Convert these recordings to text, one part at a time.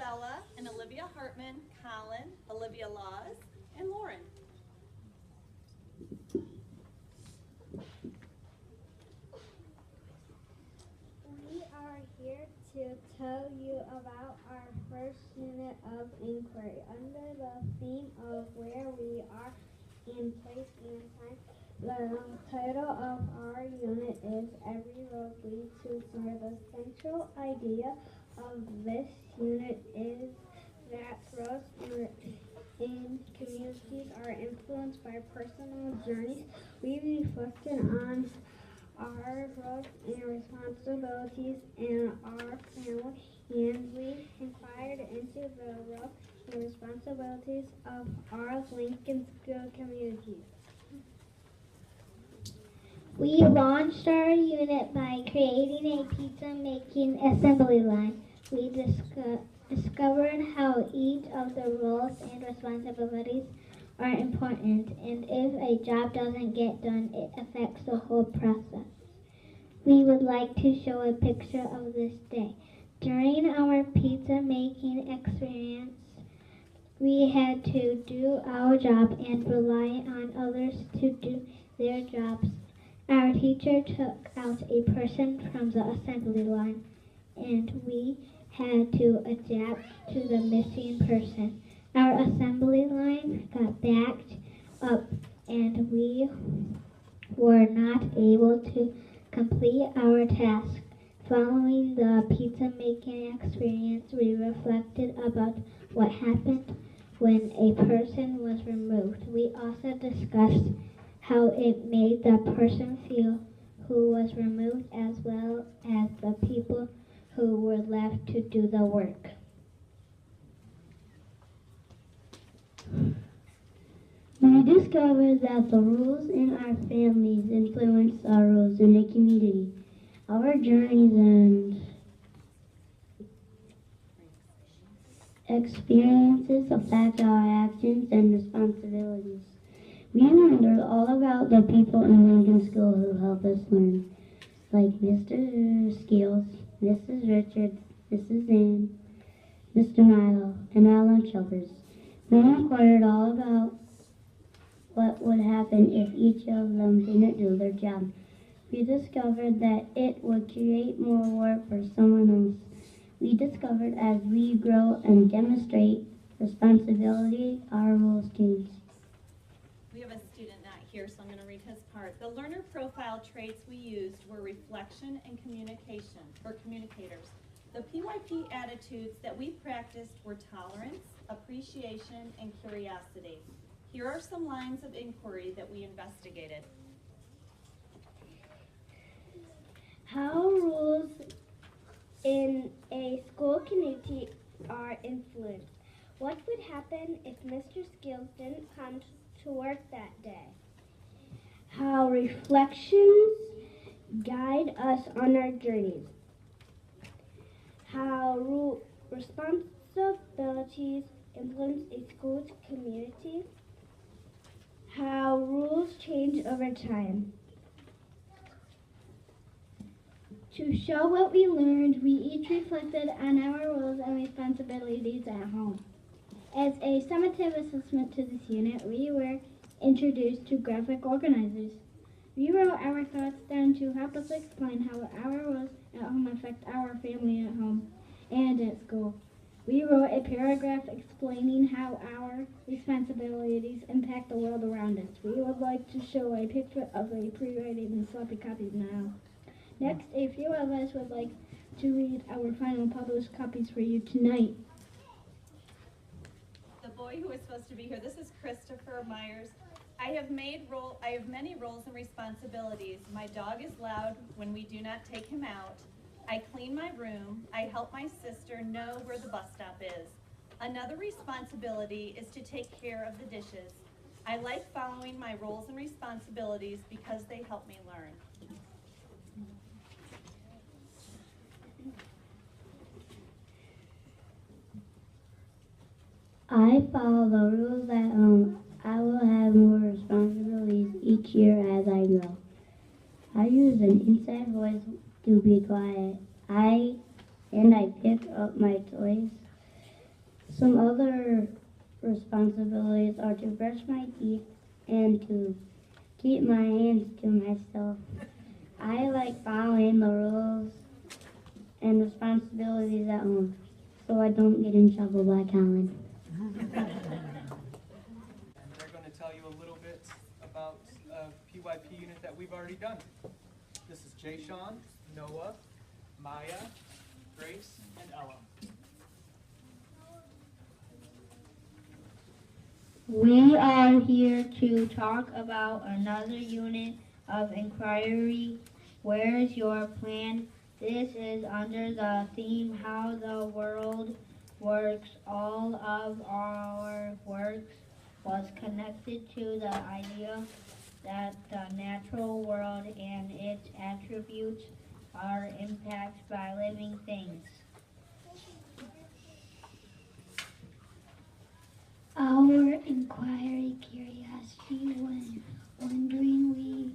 Isabella and Olivia Hartman, Colin, Olivia Laws, and Lauren. We are here to tell you about our first unit of inquiry under the theme of where we are in place and time. The title of our unit is Every Road Leads to Somewhere. The central idea of this unit is that roads in communities are influenced by personal journeys. We reflected on our roles and responsibilities in our family, and we inquired into the roles and responsibilities of our Lincoln School communities. We launched our unit by creating a pizza-making assembly line. We discovered how each of the roles and responsibilities are important, and if a job doesn't get done, it affects the whole process. We would like to show a picture of this day. During our pizza-making experience, we had to do our job and rely on others to do their jobs. Our teacher took out a person from the assembly line, and we had to adapt to the missing person. Our assembly line got backed up, and we were not able to complete our task. Following the pizza making experience, we reflected about what happened when a person was removed. We also discussed how it made the person feel who was removed, as well as the people who were left to do the work. We discovered that the rules in our families influence our roles in the community. Our journeys and experiences affect our actions and responsibilities. We learned all about the people in Lincoln School who help us learn, like Mr. Skills, Mrs. Richards, Mrs. Ann, Mr. Milo, and our lunch helpers. We inquired all about what would happen if each of them didn't do their job. We discovered that it would create more work for someone else. We discovered as we grow and demonstrate responsibility, our roles change. We have a student not here, so I'm going to read his part. The learner profile traits we used were reflection and communication, for communicators. The PYP attitudes that we practiced were tolerance, appreciation, and curiosity. Here are some lines of inquiry that we investigated. How rules in a school community are influenced. What would happen if Mr. Skills didn't come to work that day? How reflections guide us on our journeys. How responsibilities influence a school's community. How rules change over time. To show what we learned, we each reflected on our roles and responsibilities at home. As a summative assessment to this unit, we were introduced to graphic organizers. We wrote our thoughts down to help us explain how our roles at home affect our family at home and at school. We wrote a paragraph explaining how our responsibilities impact the world around us. We would like to show a picture of a pre-writing and sloppy copies now. Next, a few of us would like to read our final published copies for you tonight. The boy who is supposed to be here, this is Christopher Myers. I have many roles and responsibilities. My dog is loud when we do not take him out. I clean my room. I help my sister know where the bus stop is. Another responsibility is to take care of the dishes. I like following my roles and responsibilities because they help me learn. I follow the rules at home. I will have more responsibilities each year as I grow. I use an inside voice to be quiet. I pick up my toys Some other responsibilities are to brush my teeth and to keep my hands to myself. I like following the rules and responsibilities at home so I don't get in trouble by Colin. And they're going to tell you a little bit about a PYP unit that we've already done. This is Jay Sean, Noah, Maya, Grace, and Ella. We are here to talk about another unit of inquiry. Where's your plan? This is under the theme How the World Works. All of our works was connected to the idea that the natural world and its attributes are impacted by living things. Our inquiry curiosity when wondering we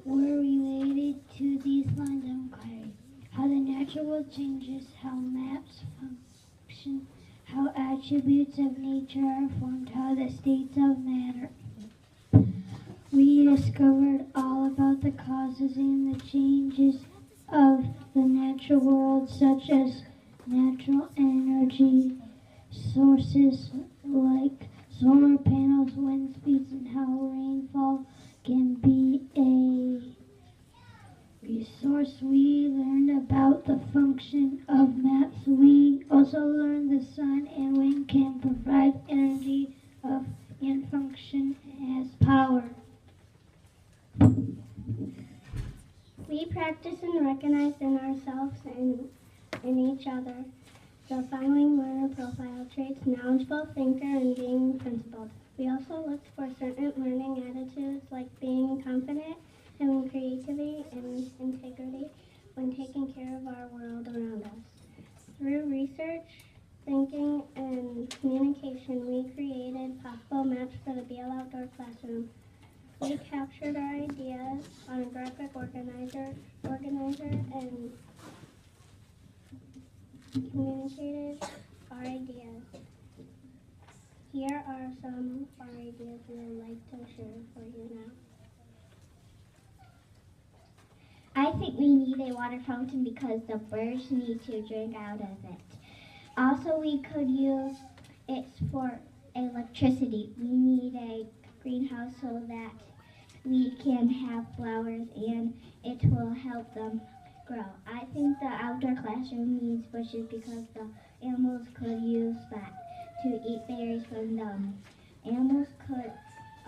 were related to these lines of inquiry. How the natural world changes, how maps function, how attributes of nature are formed, how the states of matter. We discovered all about the causes and the changes of the natural world, such as natural energy sources like solar panels, wind speeds, and how rainfall can be a resource. We learned about the function of maps. We also learned the sun and wind can provide energy and function as power. We practice and recognize in ourselves and in each other the following learner profile traits: knowledgeable, thinker, and being principled. We also looked for certain learning attitudes like being confident, having creativity, and integrity when taking care of our world around us. Through research, thinking, and communication, we created possible maps for the BL Outdoor Classroom. We captured our ideas on a graphic organizer and communicated our ideas. Here are some of our ideas we would like to share for you now. I think we need a water fountain because the birds need to drink out of it. Also, we could use it for electricity. We need a greenhouse so that we can have flowers and it will help them grow. I think the outdoor classroom needs bushes because the animals could use that to eat berries from them. Animals could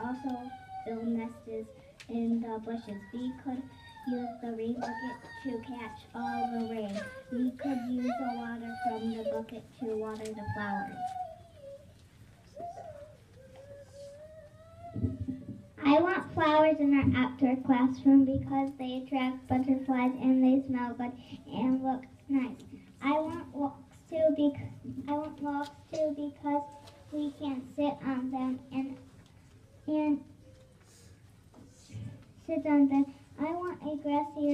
also build nests in the bushes. We could use the rain bucket to catch all the rain. We could use the water from the bucket to water the flowers. I want flowers in our outdoor classroom because they attract butterflies and they smell good and look nice. I want walks too because we can sit on them and sit on them. I want a grassy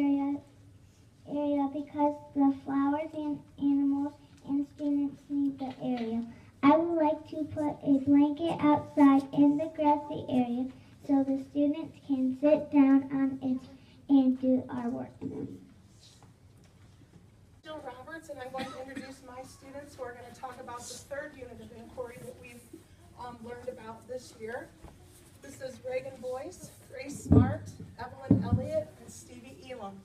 area because the flowers and animals and students need the area. I would like to put a blanket outside in the grassy area so the students can sit down on it and do our work. Jill Roberts, and I'm going to introduce my students who are going to talk about the third unit of inquiry that we've learned about this year. This is Reagan Boyce, Grace Smart, Evelyn Elliott, and Stevie Elam.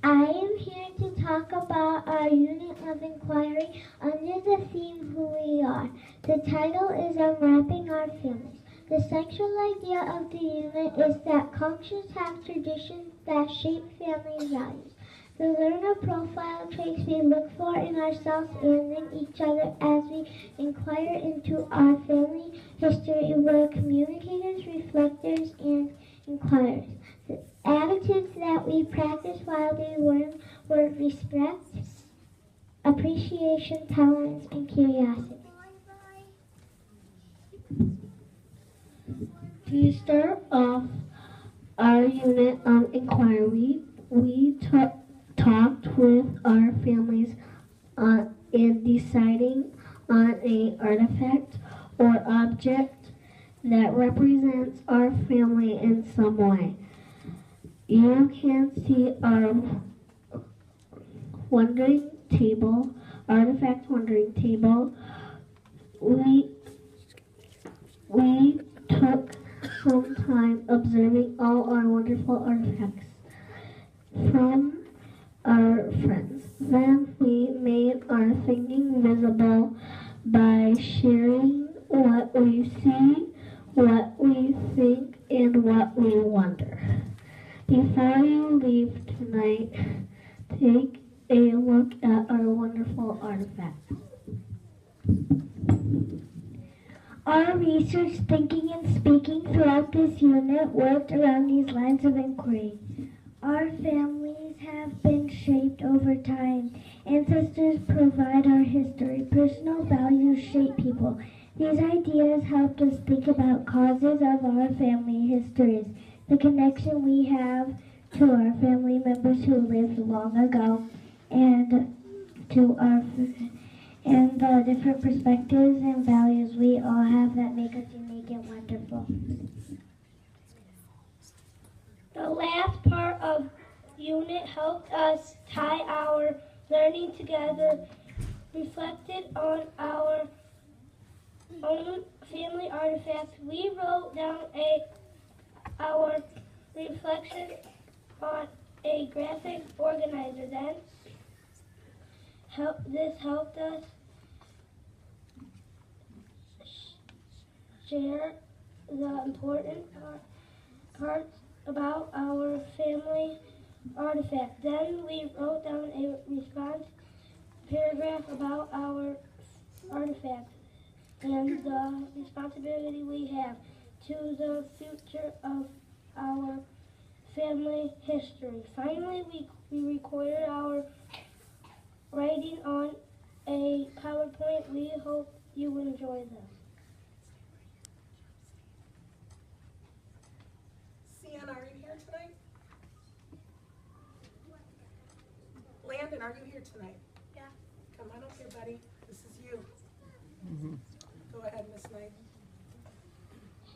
I am here to talk about our unit of inquiry under the theme Who We Are. The title is Unwrapping Our Families. The central idea of the unit is that cultures have traditions that shape family values. The learner profile traits we look for in ourselves and in each other as we inquire into our family history. We're communicators, reflectors, and inquirers. The attitudes that we practice while we learn were respect, appreciation, tolerance, and curiosity. To start off our unit of inquiry, we talked with our families in deciding on an artifact or object that represents our family in some way. You can see our wondering table, artifact wondering table. We took some time observing all our wonderful artifacts from our friends. Then we made our thinking visible by sharing what we see, what we think, and what we wonder. Before you leave tonight, take a look at our wonderful artifacts. Our research, thinking, and speaking throughout this unit worked around these lines of inquiry. Our families have been shaped over time. Ancestors provide our history. Personal values shape people. These ideas helped us think about causes of our family histories, the connection we have to our family members who lived long ago, and the different perspectives and values we all have that make us unique and wonderful. The last part of unit helped us tie our learning together, reflected on our own family artifacts. We wrote down our reflection on a graphic organizer. Then this helped us share the important parts about our family artifact. Then we wrote down a response paragraph about our artifact and the responsibility we have to the future of our family history. Finally, we recorded our writing on a PowerPoint. We hope you enjoy them. Sienna, are you here tonight? Landon, are you here tonight? Yeah. Come on up here, buddy. This is you. Go ahead, Miss Knight.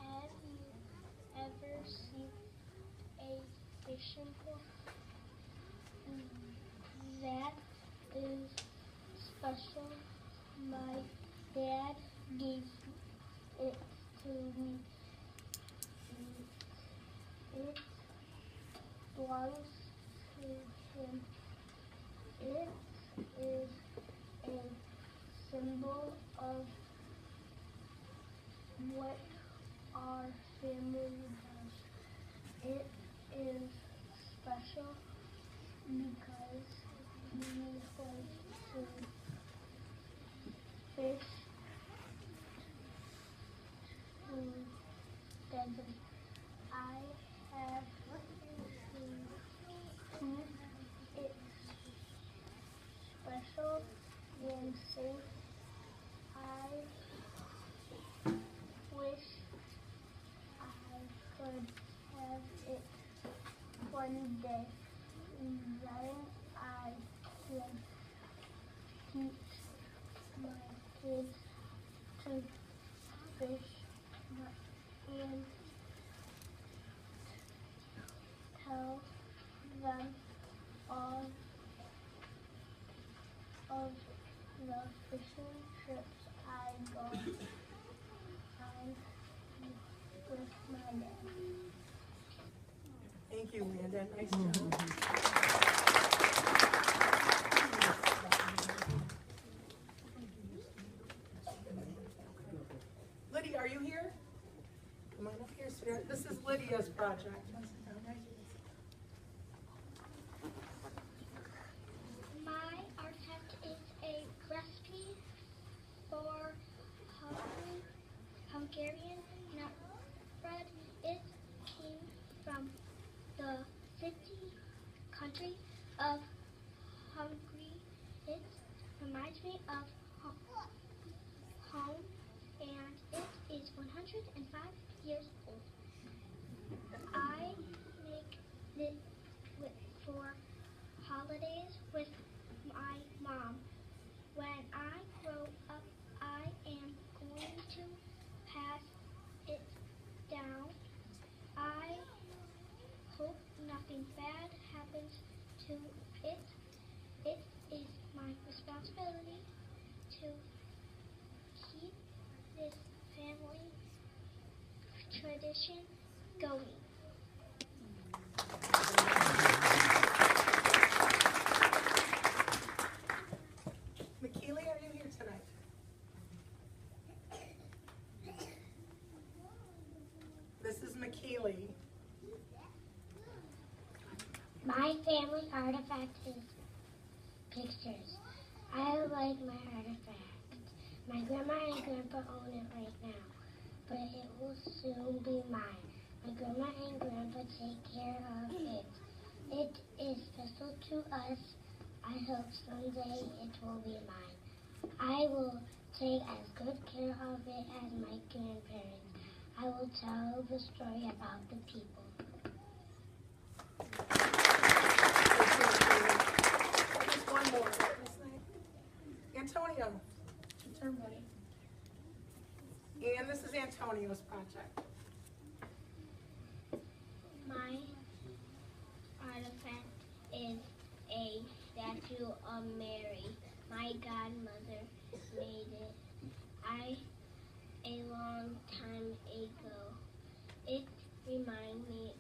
Have you ever seen a fishing pole? That is special. My dad gave it to me. It belongs to him. It is a symbol of what our family does. It is special because we like to fish together. I have to keep it special and safe. I wish I could have it one day. Then I can teach my kids to fish and tell them all of the fishing trips I go on with my dad. Thank you, Landon. Nice job. Lydia, are you here? Come on up here, sweetheart. This is Lydia's project. My artifact is a recipe for Hungarian nut bread. It came from the country of Hungary. It reminds me of home, and it is 105 years old. I make it for holidays with bad happens to it, it is my responsibility to keep this family tradition going. McKeely, are you here tonight? This is McKeely. My family artifact is pictures. I like my artifact. My grandma and grandpa own it right now, but it will soon be mine. My grandma and grandpa take care of it. It is special to us. I hope someday it will be mine. I will take as good care of it as my grandparents. I will tell the story about the people. Just one more. Antonio. Your turn, buddy. And this is Antonio's project. My artifact is a statue of Mary. My godmother made it a long time ago. It reminds me